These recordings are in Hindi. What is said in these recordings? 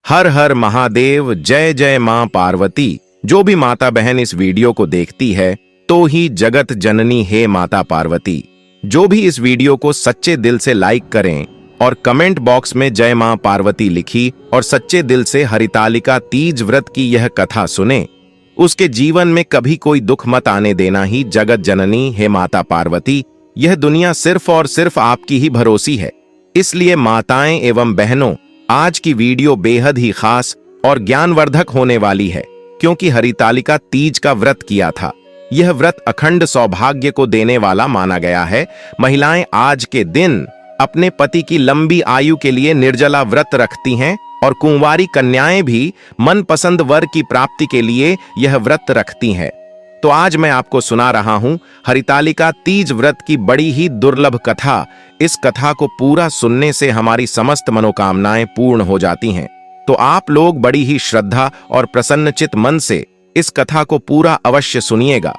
हर हर महादेव, जय जय मां पार्वती। जो भी माता बहन इस वीडियो को देखती है तो ही जगत जननी है माता पार्वती। जो भी इस वीडियो को सच्चे दिल से लाइक करें और कमेंट बॉक्स में जय मां पार्वती लिखी और सच्चे दिल से हरितालिका तीज व्रत की यह कथा सुने, उसके जीवन में कभी कोई दुख मत आने देना ही जगत जननी है माता पार्वती। यह दुनिया सिर्फ और सिर्फ आपकी ही भरोसी है। इसलिए माताएं एवं बहनों, आज की वीडियो बेहद ही खास और ज्ञानवर्धक होने वाली है, क्योंकि हरितालिका तीज का व्रत किया था। यह व्रत अखंड सौभाग्य को देने वाला माना गया है। महिलाएं आज के दिन अपने पति की लंबी आयु के लिए निर्जला व्रत रखती हैं और कुंवारी कन्याएं भी मनपसंद वर की प्राप्ति के लिए यह व्रत रखती हैं। तो आज मैं आपको सुना रहा हूं हरितालिका तीज व्रत की बड़ी ही दुर्लभ कथा। इस कथा को पूरा सुनने से हमारी समस्त मनोकामनाएं पूर्ण हो जाती हैं। तो आप लोग बड़ी ही श्रद्धा और प्रसन्नचित मन से इस कथा को पूरा अवश्य सुनिएगा।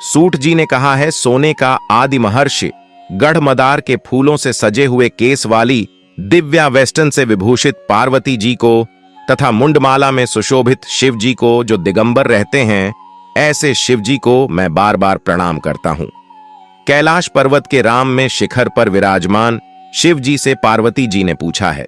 सूट जी ने कहा है, सोने का आदि महर्षि, गढ़ मदार के फूलों से सजे हुए केस वाली दिव्या वेस्टन से विभूषित पार्वती जी को तथा मुंडमाला में सुशोभित शिव जी को, जो दिगंबर रहते हैं, ऐसे शिव जी को मैं बार बार प्रणाम करता हूं। कैलाश पर्वत के राम में शिखर पर विराजमान शिव जी से पार्वती जी ने पूछा है,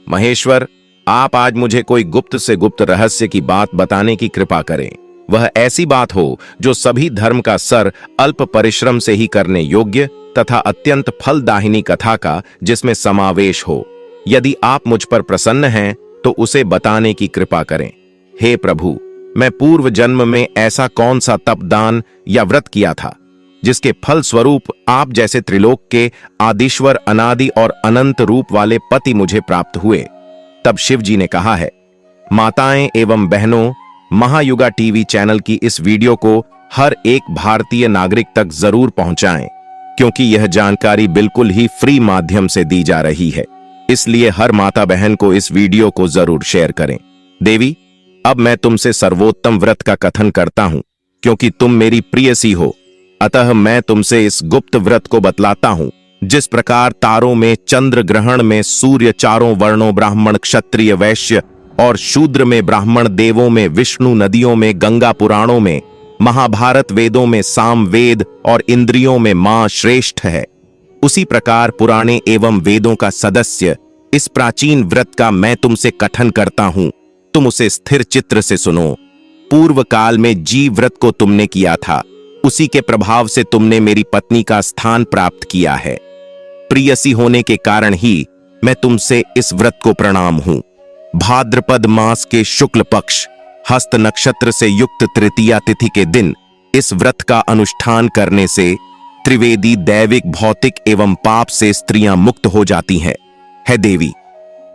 महेश्वर, आप आज मुझे कोई गुप्त से गुप्त रहस्य की बात बताने की कृपा करें। वह ऐसी बात हो जो सभी धर्म का सर अल्प परिश्रम से ही करने योग्य तथा अत्यंत फलदायिनी कथा का जिसमें समावेश हो। यदि आप मुझ पर प्रसन्न हैं तो उसे बताने की कृपा करें। हे प्रभु, मैं पूर्व जन्म में ऐसा कौन सा तप, दान या व्रत किया था जिसके फल स्वरूप आप जैसे त्रिलोक के आदिश्वर, अनादि और अनंत रूप वाले पति मुझे प्राप्त हुए। तब शिव जी ने कहा है, माताएं एवं बहनों, महायुगा टीवी चैनल की इस वीडियो को हर एक भारतीय नागरिक तक जरूर पहुंचाएं, क्योंकि यह जानकारी बिल्कुल ही फ्री माध्यम से दी जा रही है। इसलिए हर माता बहन को इस वीडियो को जरूर शेयर करें। देवी, अब मैं तुमसे सर्वोत्तम व्रत का कथन करता हूं, क्योंकि तुम मेरी प्रियसी हो। अतः मैं तुमसे इस गुप्त व्रत को बतलाता हूं। जिस प्रकार तारों में, चंद्र ग्रहण में सूर्य, चारों वर्णों ब्राह्मण, क्षत्रिय, वैश्य और शूद्र में ब्राह्मण, देवों में विष्णु, नदियों में गंगा, पुराणों में महाभारत, वेदों में साम वेद और इंद्रियों में मां श्रेष्ठ है, उसी प्रकार पुराणे एवं वेदों का सदस्य इस प्राचीन व्रत का मैं तुमसे कथन करता हूं। तुम उसे स्थिर चित्र से सुनो। पूर्व काल में जी व्रत को तुमने किया था, उसी के प्रभाव से तुमने मेरी पत्नी का स्थान प्राप्त किया है। प्रियसी होने के कारण ही मैं तुमसे इस व्रत को प्रणाम हूं। भाद्रपद मास के शुक्ल पक्ष हस्त नक्षत्र से युक्त तृतीया तिथि के दिन इस व्रत का अनुष्ठान करने से त्रिवेदी, दैविक, भौतिक एवं पाप से स्त्रियां मुक्त हो जाती हैं। है देवी,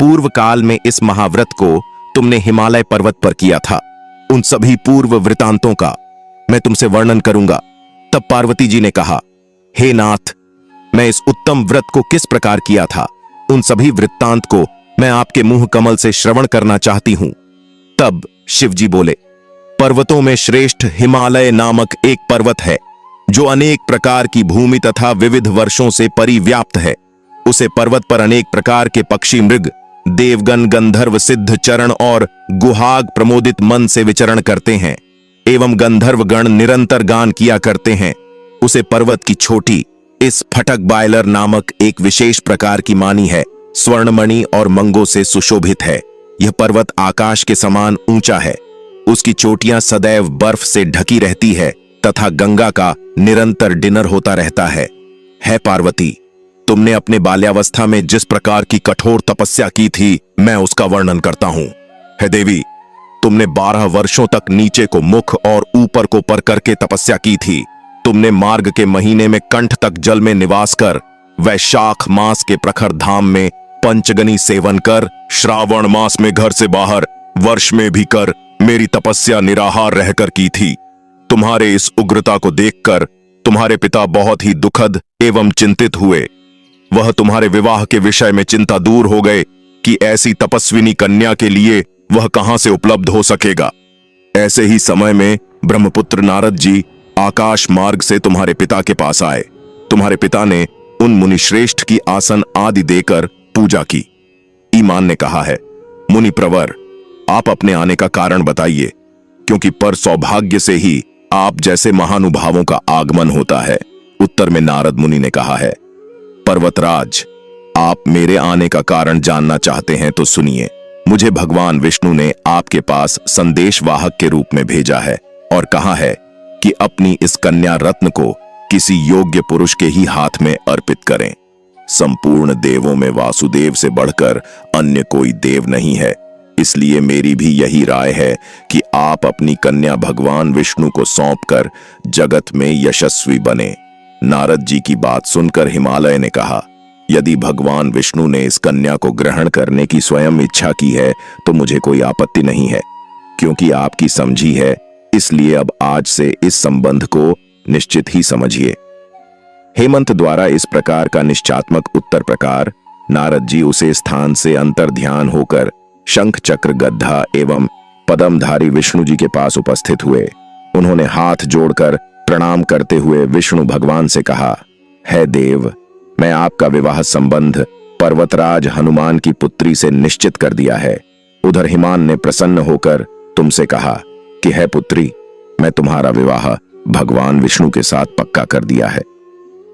पूर्व काल में इस महाव्रत को तुमने हिमालय पर्वत पर किया था। उन सभी पूर्व वृतांतों का मैं तुमसे वर्णन करूंगा। तब पार्वती जी ने कहा, हे नाथ, मैं इस उत्तम व्रत को किस प्रकार किया था, उन सभी वृत्तांत को मैं आपके मुंह कमल से श्रवण करना चाहती हूं। तब शिव जी बोले, पर्वतों में श्रेष्ठ हिमालय नामक एक पर्वत है, जो अनेक प्रकार की भूमि तथा विविध वर्षों से परिव्याप्त है। उसे पर्वत पर अनेक प्रकार के पक्षी, मृग, देवगण, गंधर्व, सिद्ध, चरण और गुहाग प्रमोदित मन से विचरण करते हैं एवं गंधर्व गण निरंतर गान किया करते हैं। उसे पर्वत की छोटी इस फटक बायलर नामक एक विशेष प्रकार की मानी है, स्वर्णमणि और मंगों से सुशोभित है। यह पर्वत आकाश के समान ऊंचा है। उसकी चोटियां सदैव बर्फ से ढकी रहती है तथा गंगा का निरंतर डिनर होता रहता है। पार्वती, तुमने अपने बाल्यावस्था में जिस प्रकार की कठोर तपस्या की थी, मैं उसका वर्णन करता हूं। है देवी, तुमने 12 वर्षों तक नीचे को मुख और ऊपर को पर करके तपस्या की थी। तुमने मार्ग के महीने में कंठ तक जल में निवास कर, वैशाख मास के प्रखर धाम में पंचगनी सेवन कर, श्रावण मास में घर से बाहर, वर्ष में भी कर, मेरी तपस्या निराहार रहकर की थी। तुम्हारे इस उग्रता को देखकर तुम्हारे पिता बहुत ही दुखद एवं चिंतित हुए। वह तुम्हारे विवाह के विषय में चिंता दूर हो गए कि ऐसी तपस्विनी कन्या के लिए वह कहां से उपलब्ध हो सकेगा। ऐसे ही समय में ब्रह्मपुत्र नारद जी आकाश मार्ग से तुम्हारे पिता के पास आए। तुम्हारे पिता ने उन मुनिश्रेष्ठ की आसन आदि देकर पूजा की। ईमान ने कहा है, मुनि प्रवर, आप अपने आने का कारण बताइए, क्योंकि पर सौभाग्य से ही आप जैसे महानुभावों का आगमन होता है। उत्तर में नारद मुनि ने कहा है, पर्वतराज, आप मेरे आने का कारण जानना चाहते हैं तो सुनिए। मुझे भगवान विष्णु ने आपके पास संदेशवाहक के रूप में भेजा है और कहा है कि अपनी इस कन्या रत्न को किसी योग्य पुरुष के ही हाथ में अर्पित करें। संपूर्ण देवों में वासुदेव से बढ़कर अन्य कोई देव नहीं है, इसलिए मेरी भी यही राय है कि आप अपनी कन्या भगवान विष्णु को सौंपकर जगत में यशस्वी बने। नारद जी की बात सुनकर हिमालय ने कहा, यदि भगवान विष्णु ने इस कन्या को ग्रहण करने की स्वयं इच्छा की है तो मुझे कोई आपत्ति नहीं है, क्योंकि आपकी समझी है, इसलिए अब आज से इस संबंध को निश्चित ही समझिए। हेमंत द्वारा इस प्रकार का निश्चात्मक उत्तर प्रकार नारद जी उसे स्थान से अंतर्ध्यान होकर शंख चक्र गद्धा एवं पद्मधारी विष्णु जी के पास उपस्थित हुए। उन्होंने हाथ जोड़कर प्रणाम करते हुए विष्णु भगवान से कहा, है देव, मैं आपका विवाह संबंध पर्वतराज हनुमान की पुत्री से निश्चित कर दिया है। उधर हिमान ने प्रसन्न होकर तुमसे कहा कि है पुत्री, मैं तुम्हारा विवाह भगवान विष्णु के साथ पक्का कर दिया है।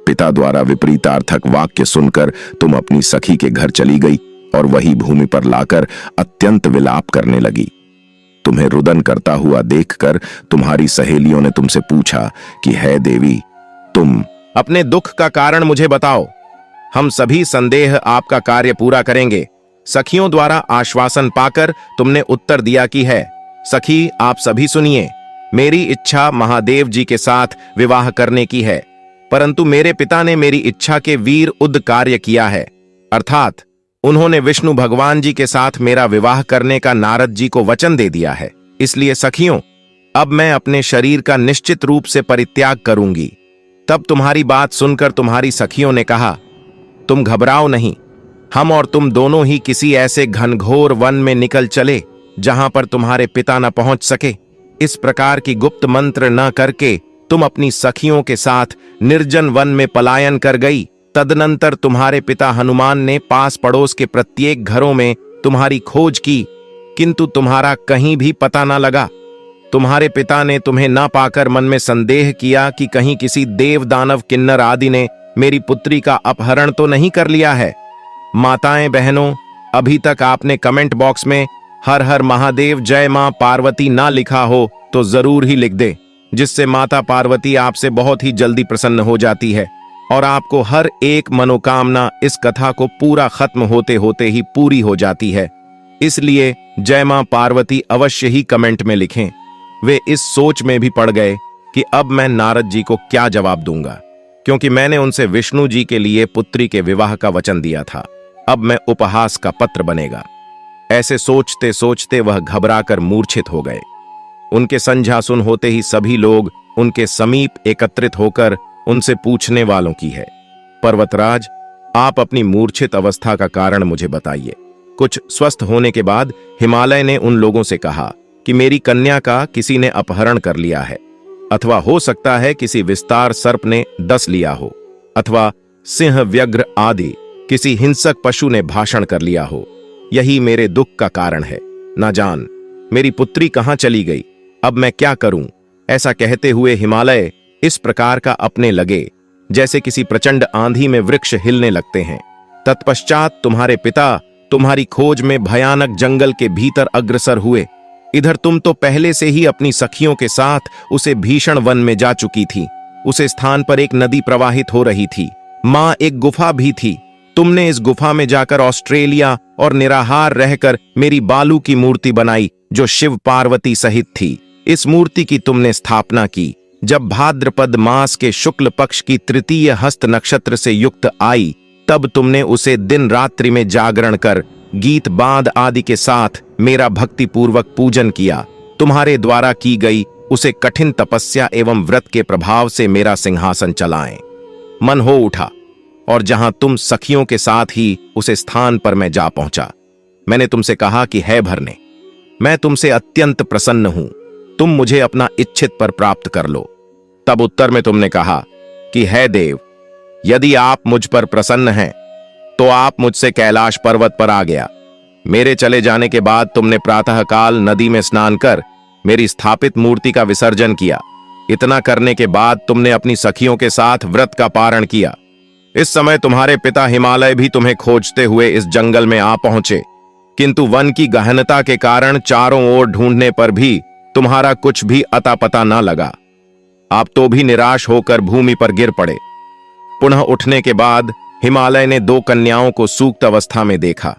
पिता द्वारा विपरीतार्थक वाक्य सुनकर तुम अपनी सखी के घर चली गई और वही भूमि पर लाकर अत्यंत विलाप करने लगी। तुम्हें रुदन करता हुआ देखकर तुम्हारी सहेलियों ने तुमसे पूछा कि है देवी, तुम अपने दुख का कारण मुझे बताओ, हम सभी संदेह आपका कार्य पूरा करेंगे। सखियों द्वारा आश्वासन पाकर तुमने उत्तर दिया कि है। सखी, आप सभी सुनिए, मेरी इच्छा महादेव जी के साथ विवाह करने की है, परंतु मेरे पिता ने मेरी इच्छा के वीर उद्द कार्य किया है, अर्थात उन्होंने विष्णु भगवान जी के साथ मेरा विवाह करने का नारद जी को वचन दे दिया है। इसलिए सखियों, अब मैं अपने शरीर का निश्चित रूप से परित्याग करूंगी। तब तुम्हारी बात सुनकर तुम्हारी सखियों ने कहा, तुम घबराओ नहीं, हम और तुम दोनों ही किसी ऐसे घनघोर वन में निकल चले जहां पर तुम्हारे पिता न पहुंच सके। इस प्रकार की गुप्त मंत्र न करके तुम अपनी सखियों के साथ निर्जन वन में पलायन कर गई। तदनंतर तुम्हारे पिता हनुमान ने पास पड़ोस के प्रत्येक घरों में तुम्हारी खोज की, किंतु तुम्हारा कहीं भी पता न लगा। तुम्हारे पिता ने तुम्हें न पाकर मन में संदेह किया कि कहीं किसी देव दानव किन्नर आदि ने मेरी पुत्री का अपहरण तो नहीं कर लिया है। माताएं बहनों, अभी तक आपने कमेंट बॉक्स में हर हर महादेव जय मां पार्वती ना लिखा हो तो जरूर ही लिख दे, जिससे माता पार्वती आपसे बहुत ही जल्दी प्रसन्न हो जाती है और आपको हर एक मनोकामना इस कथा को पूरा खत्म होते होते ही पूरी हो जाती है। इसलिए जय मां पार्वती अवश्य ही कमेंट में लिखें। वे इस सोच में भी पड़ गए कि अब मैं नारद जी को क्या जवाब दूंगा, क्योंकि मैंने उनसे विष्णु जी के लिए पुत्री के विवाह का वचन दिया था। अब मैं उपहास का पत्र बनेगा। ऐसे सोचते सोचते वह घबराकर मूर्छित हो गए। उनके संध्यासुन होते ही सभी लोग उनके समीप एकत्रित होकर उनसे पूछने वालों की है, पर्वतराज, आप अपनी मूर्छित अवस्था का कारण मुझे बताइए। कुछ स्वस्थ होने के बाद हिमालय ने उन लोगों से कहा कि मेरी कन्या का किसी ने अपहरण कर लिया है, अथवा हो सकता है किसी विस्तार सर्प ने डस लिया हो, अथवा सिंह व्यग्र आदि किसी हिंसक पशु ने भाषण कर लिया हो। यही मेरे दुख का कारण है। ना जान मेरी पुत्री कहां चली गई, अब मैं क्या करूं। ऐसा कहते हुए हिमालय इस प्रकार का अपने लगे जैसे किसी प्रचंड आंधी में वृक्ष हिलने लगते हैं। तत्पश्चात तुम्हारे पिता तुम्हारी खोज में भयानक जंगल के भीतर अग्रसर हुए। इधर तुम तो पहले से ही अपनी सखियों के साथ उसे भीषण वन में जा चुकी थी। उस स्थान पर एक नदी प्रवाहित हो रही थी। मां एक गुफा भी थी। तुमने इस गुफा में जाकर ऑस्ट्रेलिया और निराहार रहकर मेरी बालू की मूर्ति बनाई जो शिव पार्वती सहित थी। इस मूर्ति की तुमने स्थापना की। जब भाद्रपद मास के शुक्ल पक्ष की तृतीय हस्त नक्षत्र से युक्त आई, तब तुमने उसे दिन रात्रि में जागरण कर गीत बांध आदि के साथ मेरा भक्ति पूर्वक पूजन किया। तुम्हारे द्वारा की गई उसे कठिन तपस्या एवं व्रत के प्रभाव से मेरा सिंहासन चलाएं मन हो उठा, और जहां तुम सखियों के साथ ही उस स्थान पर मैं जा पहुंचा। मैंने तुमसे कहा कि है भरने, मैं तुमसे अत्यंत प्रसन्न हूं, तुम मुझे अपना इच्छित पर प्राप्त कर लो। तब उत्तर में तुमने कहा कि है देव, यदि आप मुझ पर प्रसन्न हैं तो आप मुझसे कैलाश पर्वत पर आ गया। मेरे चले जाने के बाद तुमने प्रातःकाल नदी में स्नान कर मेरी स्थापित मूर्ति का विसर्जन किया। इतना करने के बाद तुमने अपनी सखियों के साथ व्रत का पारण किया। इस समय तुम्हारे पिता हिमालय भी तुम्हें खोजते हुए इस जंगल में आ पहुंचे, किंतु वन की गहनता के कारण चारों ओर ढूंढने पर भी तुम्हारा कुछ भी अता पता न लगा। आप तो भी निराश होकर भूमि पर गिर पड़े। पुनः उठने के बाद हिमालय ने 2 कन्याओं को सूक्त अवस्था में देखा।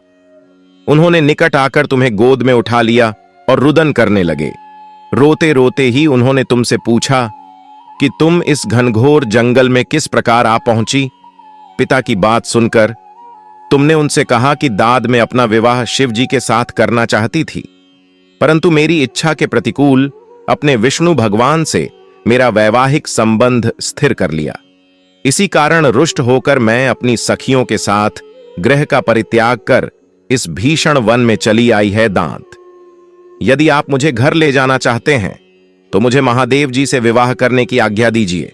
उन्होंने निकट आकर तुम्हें गोद में उठा लिया और रुदन करने लगे। रोते रोते ही उन्होंने तुमसे पूछा कि तुम इस घनघोर जंगल में किस प्रकार आ पहुंची। पिता की बात सुनकर तुमने उनसे कहा कि दाद में अपना विवाह शिव जी के साथ करना चाहती थी, परंतु मेरी इच्छा के प्रतिकूल अपने विष्णु भगवान से मेरा वैवाहिक संबंध स्थिर कर लिया। इसी कारण रुष्ट होकर मैं अपनी सखियों के साथ गृह का परित्याग कर इस भीषण वन में चली आई है दांत। यदि आप मुझे घर ले जाना चाहते हैं तो मुझे महादेव जी से विवाह करने की आज्ञा दीजिए।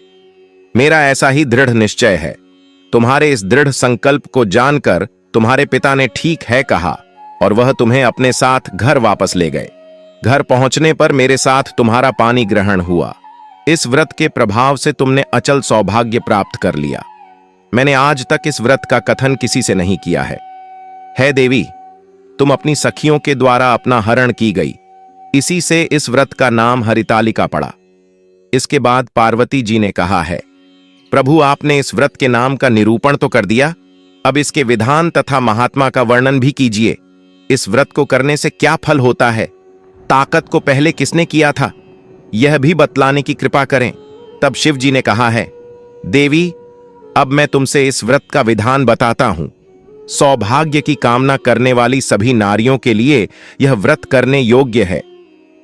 मेरा ऐसा ही दृढ़ निश्चय है। तुम्हारे इस दृढ़ संकल्प को जानकर तुम्हारे पिता ने ठीक है कहा और वह तुम्हें अपने साथ घर वापस ले गए। घर पहुंचने पर मेरे साथ तुम्हारा पानी ग्रहण हुआ। इस व्रत के प्रभाव से तुमने अचल सौभाग्य प्राप्त कर लिया। मैंने आज तक इस व्रत का कथन किसी से नहीं किया है देवी, तुम अपनी सखियों के द्वारा अपना हरण की गई, इसी से इस व्रत का नाम हरितालिका पड़ा। इसके बाद पार्वती जी ने कहा है, प्रभु आपने इस व्रत के नाम का निरूपण तो कर दिया, अब इसके विधान तथा महात्मा का वर्णन भी कीजिए। इस व्रत को करने से क्या फल होता है, ताकत को पहले किसने किया था, यह भी बतलाने की कृपा करें। तब शिव जी ने कहा है, देवी अब मैं तुमसे इस व्रत का विधान बताता हूं। सौभाग्य की कामना करने वाली सभी नारियों के लिए यह व्रत करने योग्य है,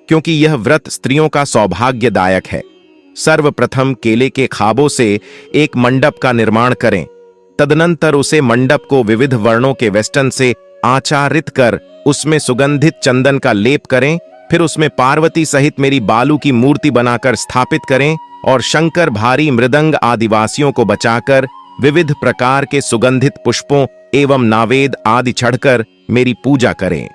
क्योंकि यह व्रत स्त्रियों का सौभाग्यदायक है। सर्वप्रथम केले के खाबों से एक मंडप का निर्माण करें। तदनंतर उसे मंडप को विविध वर्णों के वेस्टन से आचारित कर उसमें सुगंधित चंदन का लेप करें। फिर उसमें पार्वती सहित मेरी बालू की मूर्ति बनाकर स्थापित करें और शंकर भारी मृदंग आदिवासियों को बचाकर विविध प्रकार के सुगंधित पुष्पों एवं नावेद आदि चढ़कर मेरी पूजा करें।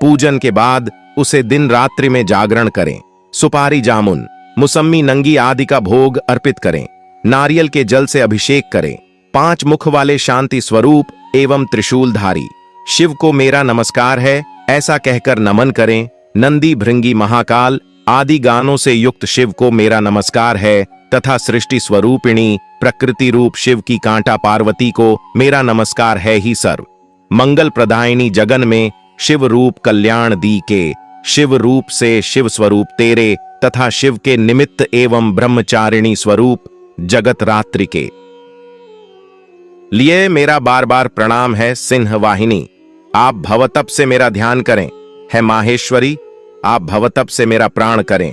पूजन के बाद उसे दिन रात्रि में जागरण करें। सुपारी जामुन मुसम्मी नंगी आदि का भोग अर्पित करें। नारियल के जल से अभिषेक करें। 5 मुख वाले शांति स्वरूप एवं त्रिशूलधारी शिव को मेरा नमस्कार है ऐसा कहकर नमन करें। नंदी भृंगी महाकाल आदि गानों से युक्त शिव को मेरा नमस्कार है तथा सृष्टि स्वरूपिणी प्रकृति रूप शिव की कांटा पार्वती को मेरा नमस्कार है ही सर्व। मंगल प्रदायिनी जगन में शिव रूप कल्याण दी के, शिव रूप से शिव स्वरूप तेरे तथा शिव के निमित्त एवं ब्रह्मचारिणी स्वरूप जगत रात्रि के लिए मेरा बार बार प्रणाम है। सिंह वाहिनी आप भवतप से मेरा ध्यान करें। है माहेश्वरी आप भवतप से मेरा प्राण करें।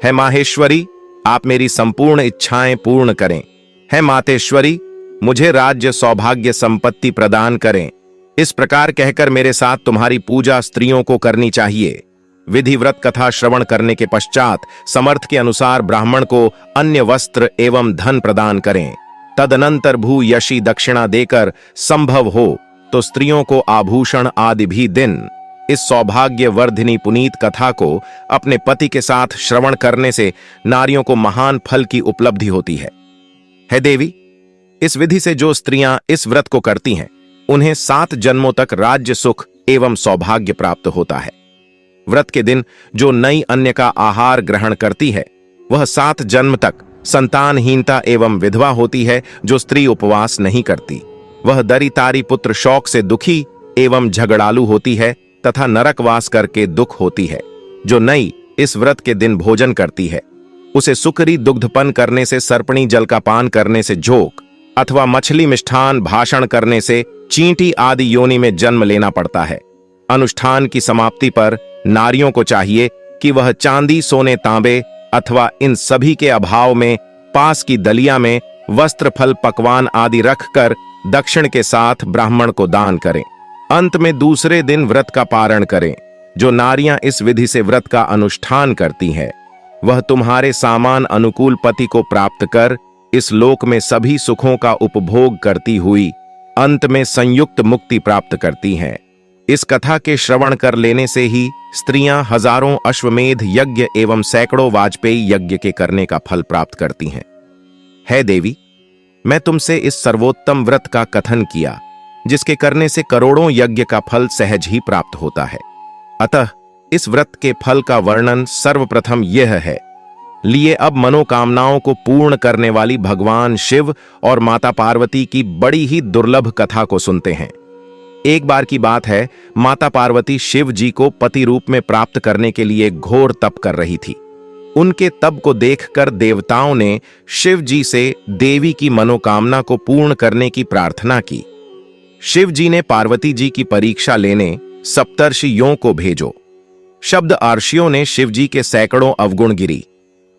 है माहेश्वरी आप मेरी संपूर्ण इच्छाएं पूर्ण करें। है मातेश्वरी मुझे राज्य सौभाग्य संपत्ति प्रदान करें। इस प्रकार कहकर मेरे साथ तुम्हारी पूजा स्त्रियों को करनी चाहिए। विधिव्रत कथा श्रवण करने के पश्चात समर्थ के अनुसार ब्राह्मण को अन्य वस्त्र एवं धन प्रदान करें। तदनंतर भू यशी दक्षिणा देकर संभव हो तो स्त्रियों को आभूषण आदि भी दिन। इस सौभाग्य वर्धिनी पुनीत कथा को अपने पति के साथ श्रवण करने से नारियों को महान फल की उपलब्धि होती है देवी, इस विधि से जो स्त्रियां इस व्रत को करती हैं उन्हें 7 जन्मों तक राज्य सुख एवं सौभाग्य प्राप्त होता है। व्रत के दिन जो नई अन्न का आहार ग्रहण करती है वह 7 जन्म तक संतानहीनता एवं विधवा होती है। जो स्त्री उपवास नहीं करती वह दरितारी पुत्र शौक से दुखी एवं झगड़ालू होती है तथा नरकवास करके दुख होती है। जो नई इस व्रत के दिन भोजन करती है उसे सुकरी दुग्धपन करने से, सर्पणी जल का पान करने से जोक अथवा मछली मिष्ठान भाषण करने से चींटी आदि योनि में जन्म लेना पड़ता है। अनुष्ठान की समाप्ति पर नारियों को चाहिए कि वह चांदी सोने तांबे अथवा इन सभी के अभाव में पास की दलिया में वस्त्र फल पकवान आदि रखकर दक्षिण के साथ ब्राह्मण को दान करें। अंत में दूसरे दिन व्रत का पारण करें। जो नारियां इस विधि से व्रत का अनुष्ठान करती हैं वह तुम्हारे सामान अनुकूल पति को प्राप्त कर इस लोक में सभी सुखों का उपभोग करती हुई अंत में संयुक्त मुक्ति प्राप्त करती हैं। इस कथा के श्रवण कर लेने से ही स्त्रियां हजारों अश्वमेध यज्ञ एवं सैकड़ों वाजपेयी यज्ञ के करने का फल प्राप्त करती हैं। है देवी, मैं तुमसे इस सर्वोत्तम व्रत का कथन किया जिसके करने से करोड़ों यज्ञ का फल सहज ही प्राप्त होता है। अतः इस व्रत के फल का वर्णन सर्वप्रथम यह है। लिए अब मनोकामनाओं को पूर्ण करने वाली भगवान शिव और माता पार्वती की बड़ी ही दुर्लभ कथा को सुनते हैं। एक बार की बात है, माता पार्वती शिव जी को पति रूप में प्राप्त करने के लिए घोर तप कर रही थी। उनके तप को देखकर देवताओं ने शिव जी से देवी की मनोकामना को पूर्ण करने की प्रार्थना की। शिव जी ने पार्वती जी की परीक्षा लेने सप्तर्षियों को भेजो। शब्द आर्षियों ने शिव जी के सैकड़ों अवगुण गिरी,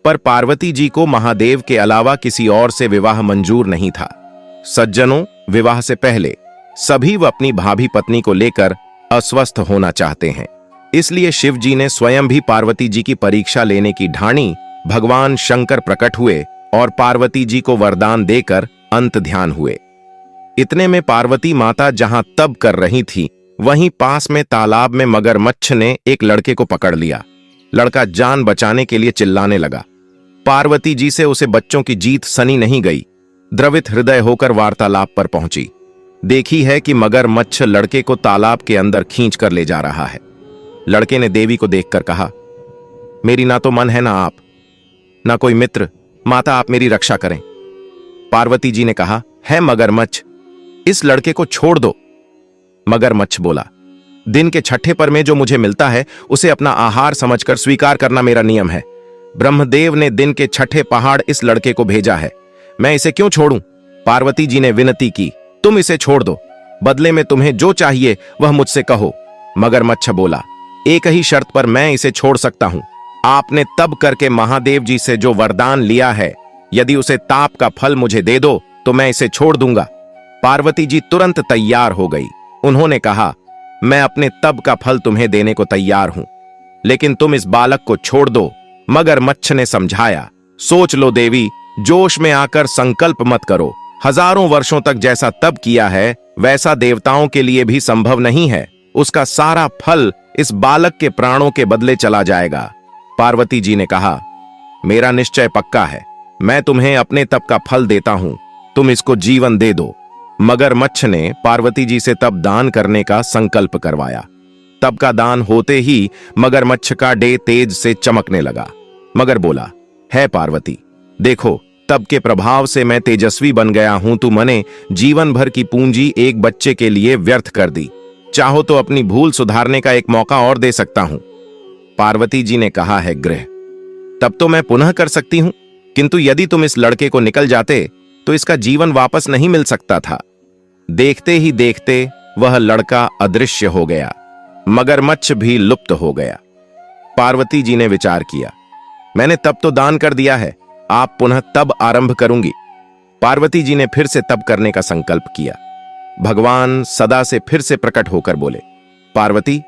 पर पार्वती जी को महादेव के अलावा किसी और से विवाह मंजूर नहीं था। सज्जनों, विवाह से पहले सभी व अपनी भाभी पत्नी को लेकर अस्वस्थ होना चाहते हैं। इसलिए शिव जी ने स्वयं भी पार्वती जी की परीक्षा लेने की ठानी। भगवान शंकर प्रकट हुए और पार्वती जी को वरदान देकर अंत ध्यान हुए। इतने में पार्वती माता जहां तप कर रही थी, वहीं पास में तालाब में मगरमच्छ ने एक लड़के को पकड़ लिया। लड़का जान बचाने के लिए चिल्लाने लगा। पार्वती जी से उसे बच्चों की जीत सनी नहीं गई। द्रवित हृदय होकर वार्तालाप पर पहुंची। देखी है कि मगरमच्छ लड़के को तालाब के अंदर खींच कर ले जा रहा है। लड़के ने देवी को देखकर कहा, मेरी ना तो मन है ना आप, ना कोई मित्र, माता आप मेरी रक्षा करें। पार्वती जी ने कहा, है मगरमच्छ, इस लड़के को छोड़ दो। मगरमच्छ बोला, दिन के छठे पर में जो मुझे मिलता है उसे अपना आहार समझकर स्वीकार करना मेरा नियम है। ब्रह्मदेव ने दिन के छठे पहाड़ इस लड़के को भेजा है, मैं इसे क्यों छोड़ूं? पार्वती जी ने विनती की, तुम इसे छोड़ दो, बदले में तुम्हें जो चाहिए वह मुझसे कहो। मगरमच्छ बोला, एक ही शर्त पर मैं इसे छोड़ सकता हूं। आपने तब करके महादेव जी से जो वरदान लिया है, यदि उसे ताप का फल मुझे दे दो तो मैं इसे छोड़ दूंगा। पार्वती जी तुरंत तैयार हो गई। उन्होंने कहा, मैं अपने तप का फल तुम्हें देने को तैयार हूं, लेकिन तुम इस बालक को छोड़ दो। मगरमच्छ ने समझाया, सोच लो देवी, जोश में आकर संकल्प मत करो। हजारों वर्षों तक जैसा तप किया है वैसा देवताओं के लिए भी संभव नहीं है। उसका सारा फल इस बालक के प्राणों के बदले चला जाएगा। पार्वती जी ने कहा, मेरा निश्चय पक्का है, मैं तुम्हें अपने तप का फल देता हूं, तुम इसको जीवन दे दो। मगरमच्छ ने पार्वती जी से तप दान करने का संकल्प करवाया। तप का दान होते ही मगरमच्छ का डे तेज से चमकने लगा। मगर बोला, है पार्वती, देखो तप के प्रभाव से मैं तेजस्वी बन गया हूं। तू मने जीवन भर की पूंजी एक बच्चे के लिए व्यर्थ कर दी। चाहो तो अपनी भूल सुधारने का एक मौका और दे सकता हूं। पार्वती जी ने कहा है गृह, तब तो मैं पुनः कर सकती हूं, किंतु यदि तुम इस लड़के को निकल जाते तो इसका जीवन वापस नहीं मिल सकता था। देखते ही देखते वह लड़का अदृश्य हो गया। मगरमच्छ भी लुप्त हो गया। पार्वती जी ने विचार किया, मैंने तब तो दान कर दिया है, आप पुनः तब आरंभ करूंगी। पार्वती जी ने फिर से तप करने का संकल्प किया। भगवान सदा से फिर से प्रकट होकर बोले, पार्वती,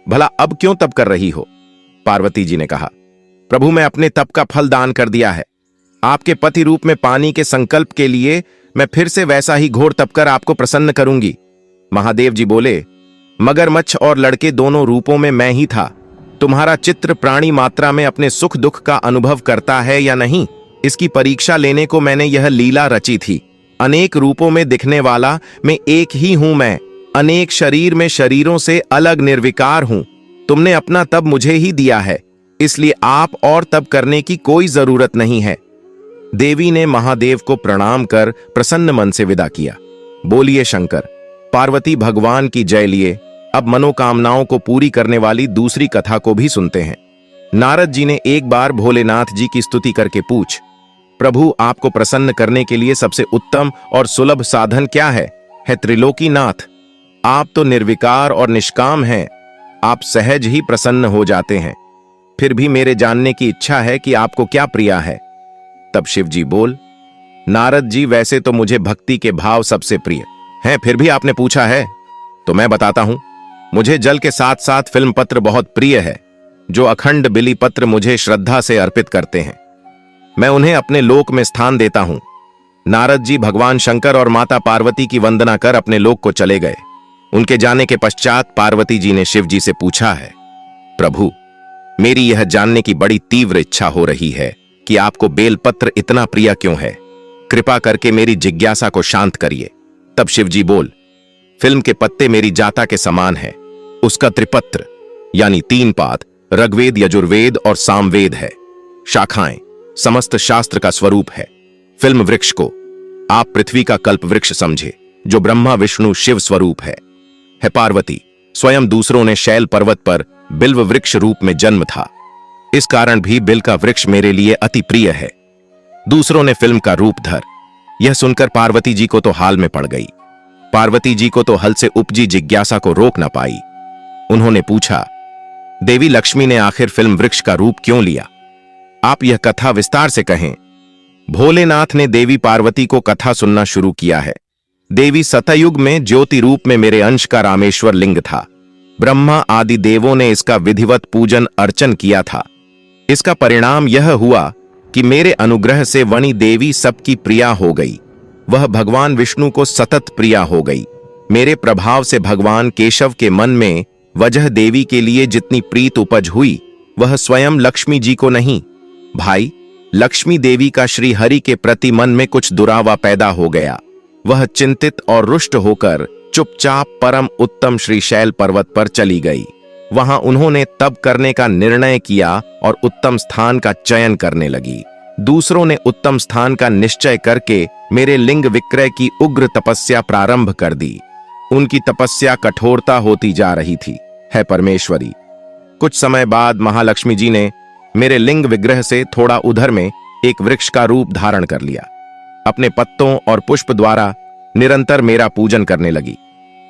भला अब क्यों तप कर रही हो? पार्वती जी ने कहा, प्रभु, मैं अपने तप का फल दान कर दिया है। आपके पति रूप में पानी के संकल्प के लिए मैं फिर से वैसा ही घोर तप कर आपको प्रसन्न करूंगी। महादेव जी बोले, मगरमच्छ और लड़के दोनों रूपों में मैं ही था। तुम्हारा चित्र प्राणी मात्रा में अपने सुख दुख का अनुभव करता है या नहीं, इसकी परीक्षा लेने को मैंने यह लीला रची थी। अनेक रूपों में दिखने वाला मैं एक ही हूं। मैं अनेक शरीर में शरीरों से अलग निर्विकार हूं। तुमने अपना तप मुझे ही दिया है, इसलिए आप और तप करने की कोई जरूरत नहीं है। देवी ने महादेव को प्रणाम कर प्रसन्न मन से विदा किया। बोलिए शंकर। पार्वती भगवान की जय लिए अब मनोकामनाओं को पूरी करने वाली दूसरी कथा को भी सुनते हैं। नारद जी ने एक बार भोलेनाथ जी की स्तुति करके पूछ, प्रभु, आपको प्रसन्न करने के लिए सबसे उत्तम और सुलभ साधन क्या है? त्रिलोकीनाथ, आप तो निर्विकार और निष्काम हैं, आप सहज ही प्रसन्न हो जाते हैं। फिर भी मेरे जानने की इच्छा है कि आपको क्या प्रिया है। तब शिव जी बोल, नारद जी, वैसे तो मुझे भक्ति के भाव सबसे प्रिय हैं, फिर भी आपने पूछा है तो मैं बताता हूं। मुझे जल के साथ साथ फिल्म पत्र बहुत प्रिय है, जो अखंड बिली पत्र मुझे श्रद्धा से अर्पित करते हैं। मैं उन्हें अपने लोक में स्थान देता हूं। नारद जी भगवान शंकर और माता पार्वती की वंदना कर अपने लोक को चले गए। उनके जाने के पश्चात पार्वती जी ने शिव जी से पूछा है, प्रभु, मेरी यह जानने की बड़ी तीव्र इच्छा हो रही है कि आपको बेलपत्र इतना प्रिय क्यों है। कृपा करके मेरी जिज्ञासा को शांत करिए। तब शिव जी बोल, फिल्म के पत्ते मेरी जाता के समान है। उसका त्रिपत्र यानी 3 पाद ऋग्वेद, यजुर्वेद और सामवेद है। शाखाएं समस्त शास्त्र का स्वरूप है। फिल्म वृक्ष को आप पृथ्वी का कल्प वृक्ष समझे, जो ब्रह्मा विष्णु शिव स्वरूप है पार्वती, स्वयं दूसरों ने शैल पर्वत पर बिल्व वृक्ष रूप में जन्म था। इस कारण भी बिल का वृक्ष मेरे लिए अति प्रिय है। दूसरों ने फिल्म का रूप धर। यह सुनकर पार्वती जी को तो हाल में पड़ गई। पार्वती जी को तो हल से उपजी जिज्ञासा को रोक न पाई। उन्होंने पूछा, देवी लक्ष्मी ने आखिर फिल्म वृक्ष का रूप क्यों लिया? आप यह कथा विस्तार से कहें। भोलेनाथ ने देवी पार्वती को कथा सुनना शुरू किया है। देवी सतयुग में ज्योति रूप में मेरे अंश का रामेश्वर लिंग था। ब्रह्मा आदि देवों ने इसका विधिवत पूजन अर्चन किया था। इसका परिणाम यह हुआ कि मेरे अनुग्रह से वणी देवी सबकी प्रिया हो गई। वह भगवान विष्णु को सतत प्रिया हो गई। मेरे प्रभाव से भगवान केशव के मन में वजह देवी के लिए जितनी प्रीत उपज हुई, वह स्वयं लक्ष्मी जी को नहीं। भाई, लक्ष्मी देवी का श्री हरि के प्रति मन में कुछ दुरावा पैदा हो गया। वह चिंतित और रुष्ट होकर चुपचाप परम उत्तम श्रीशैल पर्वत पर चली गई। वहां उन्होंने तप करने का निर्णय किया और उत्तम स्थान का चयन करने लगी। दूसरों ने उत्तम स्थान का निश्चय करके मेरे लिंग विक्रय की उग्र तपस्या प्रारंभ कर दी। उनकी तपस्या कठोरता होती जा रही थी। है परमेश्वरी, कुछ समय बाद महालक्ष्मी जी ने मेरे लिंग विग्रह से थोड़ा उधर में एक वृक्ष का रूप धारण कर लिया। अपने पत्तों और पुष्प द्वारा निरंतर मेरा पूजन करने लगी।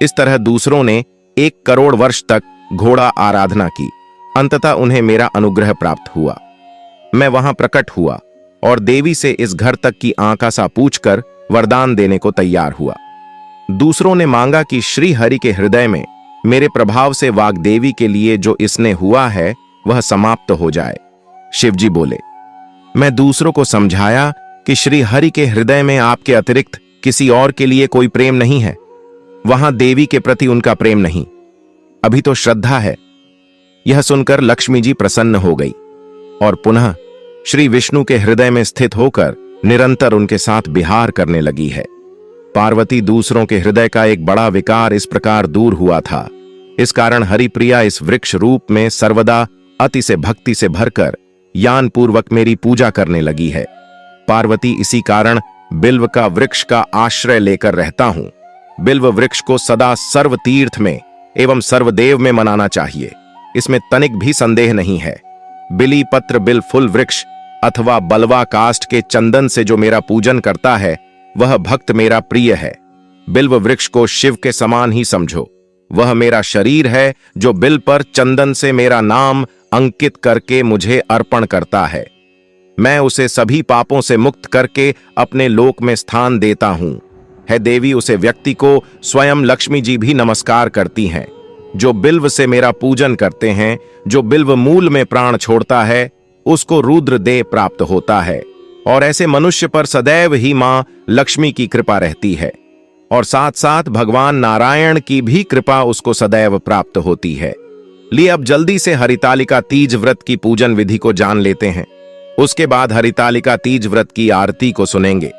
इस तरह दूसरों ने 1 करोड़ वर्ष तक घोड़ा आराधना की। अंततः उन्हें मेरा अनुग्रह प्राप्त हुआ। मैं वहां प्रकट हुआ और देवी से इस घर तक की आंकासा पूछकर वरदान देने को तैयार हुआ। दूसरों ने मांगा कि श्री हरि के हृदय में मेरे प्रभाव से वाग्देवी के लिए जो इसने हुआ है वह समाप्त हो जाए। शिवजी बोले, मैं दूसरों को समझाया कि श्री हरि के हृदय में आपके अतिरिक्त किसी और के लिए कोई प्रेम नहीं है। वहां देवी के प्रति उनका प्रेम नहीं, अभी तो श्रद्धा है। यह सुनकर लक्ष्मी जी प्रसन्न हो गई और पुनः श्री विष्णु के हृदय में स्थित होकर निरंतर उनके साथ विहार करने लगी है। पार्वती दूसरों के हृदय का एक बड़ा विकार इस प्रकार दूर हुआ था। इस कारण हरिप्रिया इस वृक्ष रूप में सर्वदा अति से भक्ति से भरकर यान पूर्वक मेरी पूजा करने लगी है। पार्वती, इसी कारण बिल्व का वृक्ष का आश्रय लेकर रहता हूं। बिल्व वृक्ष को सदा सर्व तीर्थ में एवं सर्वदेव में मनाना चाहिए, इसमें तनिक भी संदेह नहीं है। बिली पत्र बिल फुल वृक्ष अथवा बलवा काष्ठ के चंदन से जो मेरा पूजन करता है वह भक्त मेरा प्रिय है। बिल्व वृक्ष को शिव के समान ही समझो। वह मेरा शरीर है जो बिल पर चंदन से मेरा नाम अंकित करके मुझे अर्पण करता है। मैं उसे सभी पापों से मुक्त करके अपने लोक में स्थान देता हूं। है देवी, उसे व्यक्ति को स्वयं लक्ष्मी जी भी नमस्कार करती हैं। जो बिल्व से मेरा पूजन करते हैं, जो बिल्व मूल में प्राण छोड़ता है, उसको रुद्र देह प्राप्त होता है। और ऐसे मनुष्य पर सदैव ही मां लक्ष्मी की कृपा रहती है और साथ साथ भगवान नारायण की भी कृपा उसको सदैव प्राप्त होती है। लिए अब जल्दी से हरितालिका तीज व्रत की पूजन विधि को जान लेते हैं। उसके बाद हरितालिका तीज व्रत की आरती को सुनेंगे।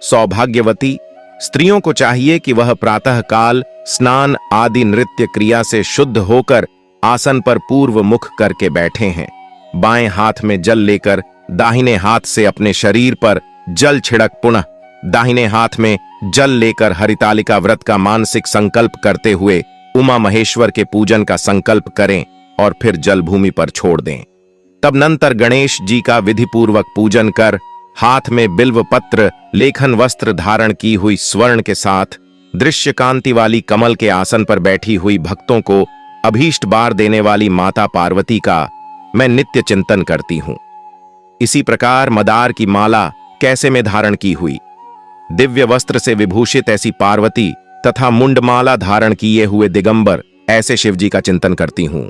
सौभाग्यवती स्त्रियों को चाहिए कि वह प्रातः काल स्नान आदि नृत्य क्रिया से शुद्ध होकर आसन पर पूर्व मुख करके बैठे हैं। बाएं हाथ में जल लेकर दाहिने हाथ से अपने शरीर पर जल छिड़क पुनः दाहिने हाथ में जल लेकर हरितालिका व्रत का मानसिक संकल्प करते हुए उमा महेश्वर के पूजन का संकल्प करें और फिर जल भूमि पर छोड़ दें। तब नंतर गणेश जी का विधि पूर्वक पूजन कर हाथ में बिल्व पत्र लेखन वस्त्र धारण की हुई स्वर्ण के साथ दृश्य कांति वाली कमल के आसन पर बैठी हुई भक्तों को अभीष्ट बार देने वाली माता पार्वती का मैं नित्य चिंतन करती हूं। इसी प्रकार मदार की माला कैसे में धारण की हुई, दिव्य वस्त्र से विभूषित ऐसी पार्वती तथा मुंडमाला धारण किए हुए दिगंबर ऐसे शिवजी का चिंतन करती हूं।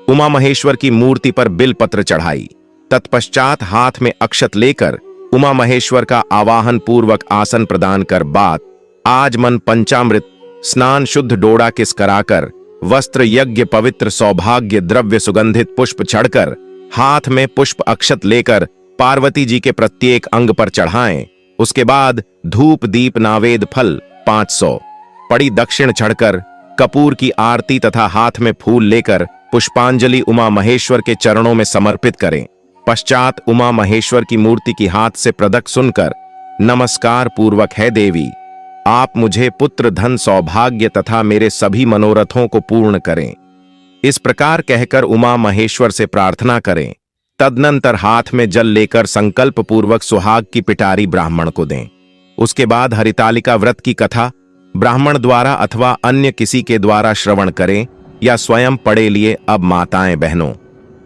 उमा महेश्वर की मूर्ति पर बिल पत्र चढ़ाई, तत्पश्चात हाथ में अक्षत लेकर उमा महेश्वर का आवाहन पूर्वक आसन प्रदान कर बात आज मन पंचामृत स्नान शुद्ध डोड़ा किस कराकर, वस्त्र यज्ञ पवित्र सौभाग्य द्रव्य सुगंधित पुष्प चढ़कर, हाथ में पुष्प अक्षत लेकर पार्वती जी के प्रत्येक अंग पर चढ़ाएं। उसके बाद धूप दीप नावेद फल 500 पड़ी दक्षिण चढ़कर, कपूर की आरती तथा हाथ में फूल लेकर पुष्पांजलि उमा महेश्वर के चरणों में समर्पित करें। पश्चात उमा महेश्वर की मूर्ति की हाथ से प्रदक सुनकर, नमस्कार पूर्वक है देवी, आप मुझे पुत्र धन सौभाग्य तथा मेरे सभी मनोरथों को पूर्ण करें। इस प्रकार कहकर उमा महेश्वर से प्रार्थना करें। तदनंतर हाथ में जल लेकर संकल्प पूर्वक सुहाग की पिटारी ब्राह्मण को दें। उसके बाद हरितालिका व्रत की कथा ब्राह्मण द्वारा अथवा अन्य किसी के द्वारा श्रवण करें या स्वयं पढ़े लिए। अब माताएं बहनों,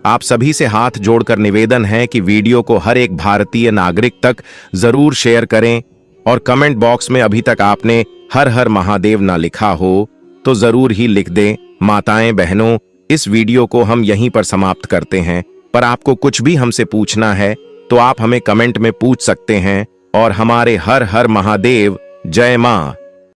आप सभी से हाथ जोड़कर निवेदन है कि वीडियो को हर एक भारतीय नागरिक तक जरूर शेयर करें और कमेंट बॉक्स में अभी तक आपने हर हर महादेव ना लिखा हो तो जरूर ही लिख दें। माताएं बहनों, इस वीडियो को हम यहीं पर समाप्त करते हैं, पर आपको कुछ भी हमसे पूछना है तो आप हमें कमेंट में पूछ सकते हैं। और हमारे हर हर महादेव, जय मां।